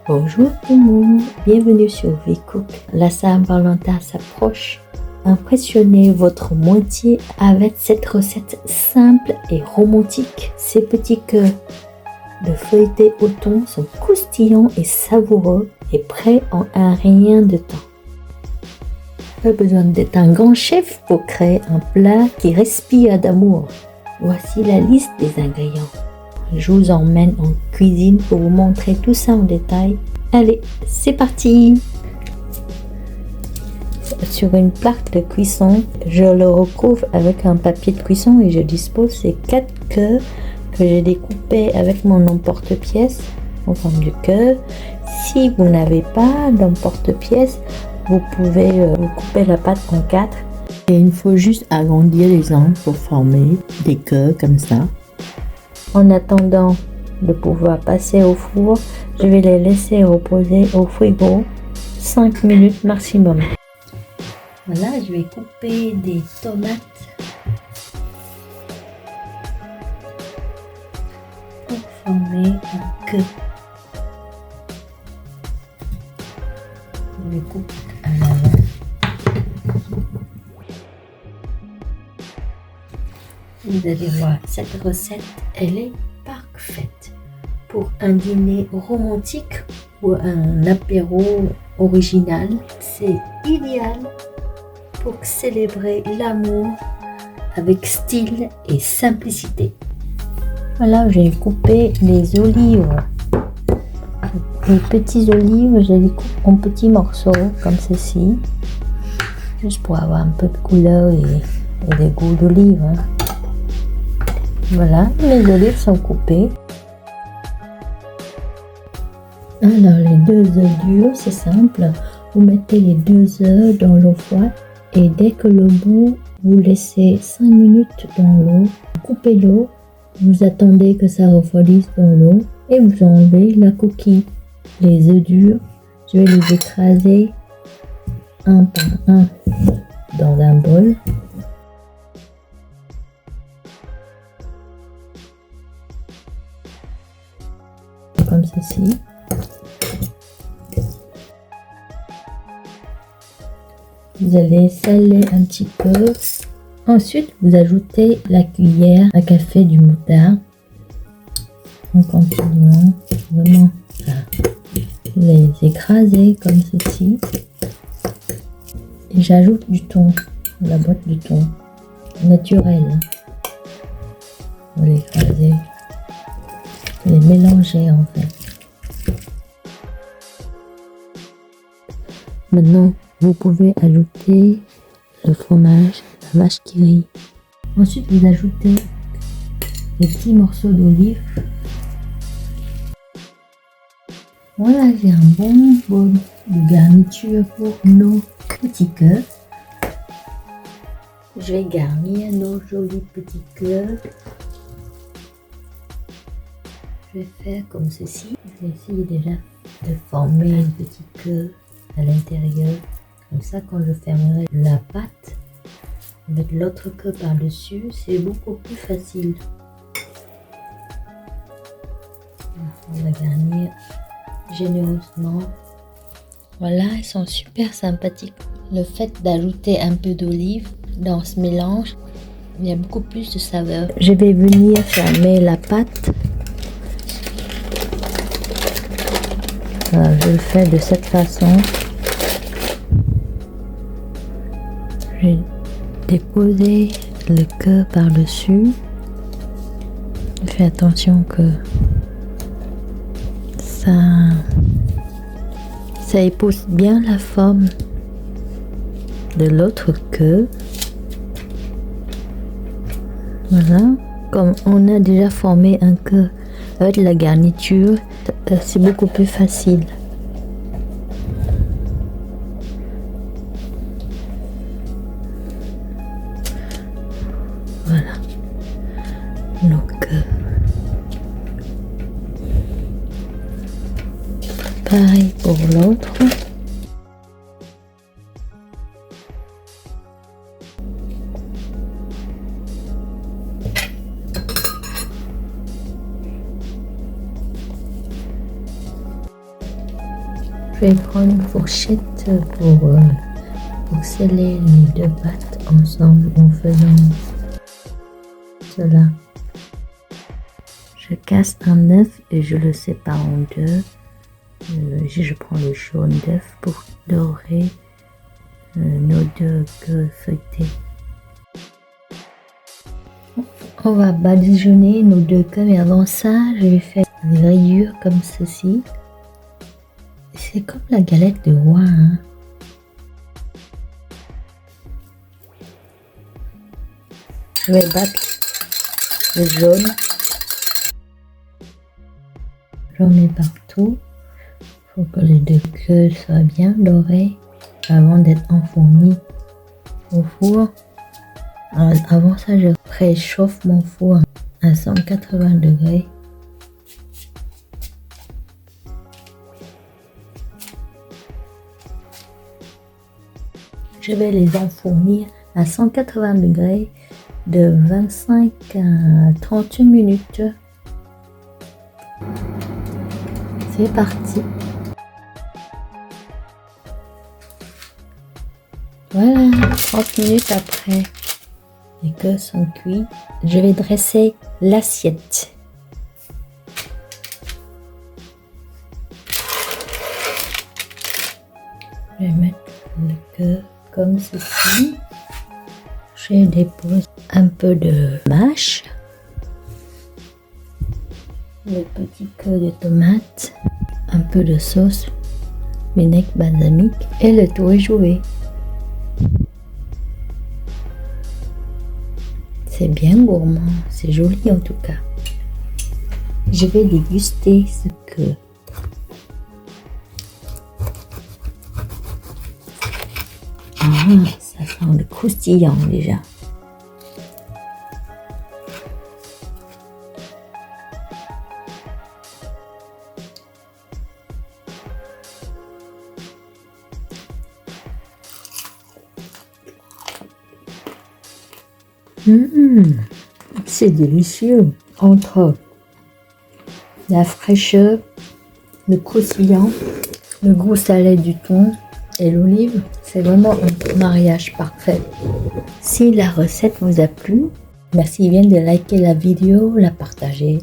Bonjour tout le monde, bienvenue sur VCook. La Saint-Valentin s'approche. Impressionnez votre moitié avec cette recette simple et romantique. Ces petits cœurs de feuilleté au thon sont croustillants et savoureux et prêts en un rien de temps. Pas besoin d'être un grand chef pour créer un plat qui respire d'amour. Voici la liste des ingrédients. Je vous emmène en cuisine pour vous montrer tout ça en détail. Allez, c'est parti! Sur une plaque de cuisson, je le recouvre avec un papier de cuisson et je dispose ces 4 cœurs que j'ai découpés avec mon emporte-pièce en forme de cœur. Si vous n'avez pas d'emporte-pièce, vous pouvez couper la pâte en 4. Et il faut juste agrandir les angles pour former des cœurs comme ça. En attendant de pouvoir passer au four, je vais les laisser reposer au frigo 5 minutes maximum. Voilà, je vais couper des tomates pour former un queue. Je les coupe à l'avant. Vous allez voir, cette recette, elle est parfaite pour un dîner romantique ou un apéro original. C'est idéal pour célébrer l'amour avec style et simplicité. Voilà, j'ai coupé les olives. Les petits olives, je les coupe en petits morceaux comme ceci, juste pour avoir un peu de couleur et des goûts d'olive. Voilà, mes olives sont coupées. Alors, les 2 œufs durs, c'est simple. Vous mettez les 2 œufs dans l'eau froide et dès que le bout, vous laissez 5 minutes dans l'eau. Coupez l'eau, vous attendez que ça refroidisse dans l'eau et vous enlevez la coquille. Les œufs durs, je vais les écraser un par un dans un bol. Comme ceci. Vous allez saler un petit peu. Ensuite, vous ajoutez la cuillère à café du moutarde. En continuant, vraiment, ça. Vous allez les écraser comme ceci. Et j'ajoute du thon, la boîte de thon naturel. Vous l'écrasez. Les mélanger en fait. Maintenant, vous pouvez ajouter le fromage, la vache qui rit. Ensuite, vous ajoutez les petits morceaux d'olive. Voilà, j'ai un bon bol de garniture pour nos petits cœurs. Je vais garnir nos jolis petits cœurs. Je vais faire comme ceci. Je vais essayer déjà de former un petit queue à l'intérieur. Comme ça, quand je fermerai la pâte, avec l'autre queue par-dessus, c'est beaucoup plus facile. On va garnir généreusement. Voilà, ils sont super sympathiques. Le fait d'ajouter un peu d'olive dans ce mélange, il y a beaucoup plus de saveur. Je vais venir fermer la pâte. Je le fais de cette façon. Je vais déposer le queue par-dessus. Fais attention que ça épouse bien la forme de l'autre queue. Voilà. Comme on a déjà formé un queue avec la garniture, c'est beaucoup plus facile. Voilà. Donc, pareil pour l'autre. Je vais prendre une fourchette pour sceller les deux pâtes ensemble en faisant cela. Je casse un œuf et je le sépare en deux. Je prends le jaune d'œuf pour dorer nos deux queues feuilletées. On va badigeonner nos deux queues, mais avant ça, je vais faire des rayures comme ceci. C'est comme la galette de roi, hein. Je vais battre le jaune. J'en mets partout. Il faut que les deux queues soient bien dorées avant d'être enfournies au four. Avant ça, je préchauffe mon four à 180 degrés. Je vais les enfournir à 180 degrés de 25 à 31 minutes. C'est parti. Voilà, 30 minutes après, les queues sont cuites. Je vais dresser l'assiette. Je vais mettre le queue comme ceci. Je dépose un peu de mâche, le petit queue de tomate, un peu de sauce, vinaigre balsamique et le tout est joué. C'est bien gourmand, c'est joli en tout cas. Je vais déguster ce queue. Ça sent le croustillant déjà. C'est délicieux. Entre la fraîcheur, le croustillant, le goût salé du thon et l'olive, c'est vraiment un mariage parfait. Si la recette vous a plu, merci bien de liker la vidéo, la partager.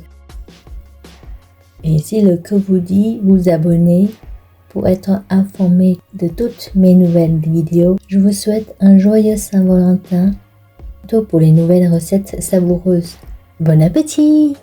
Et si le que vous dit, vous abonnez pour être informé de toutes mes nouvelles vidéos. Je vous souhaite un joyeux Saint-Valentin pour les nouvelles recettes savoureuses. Bon appétit!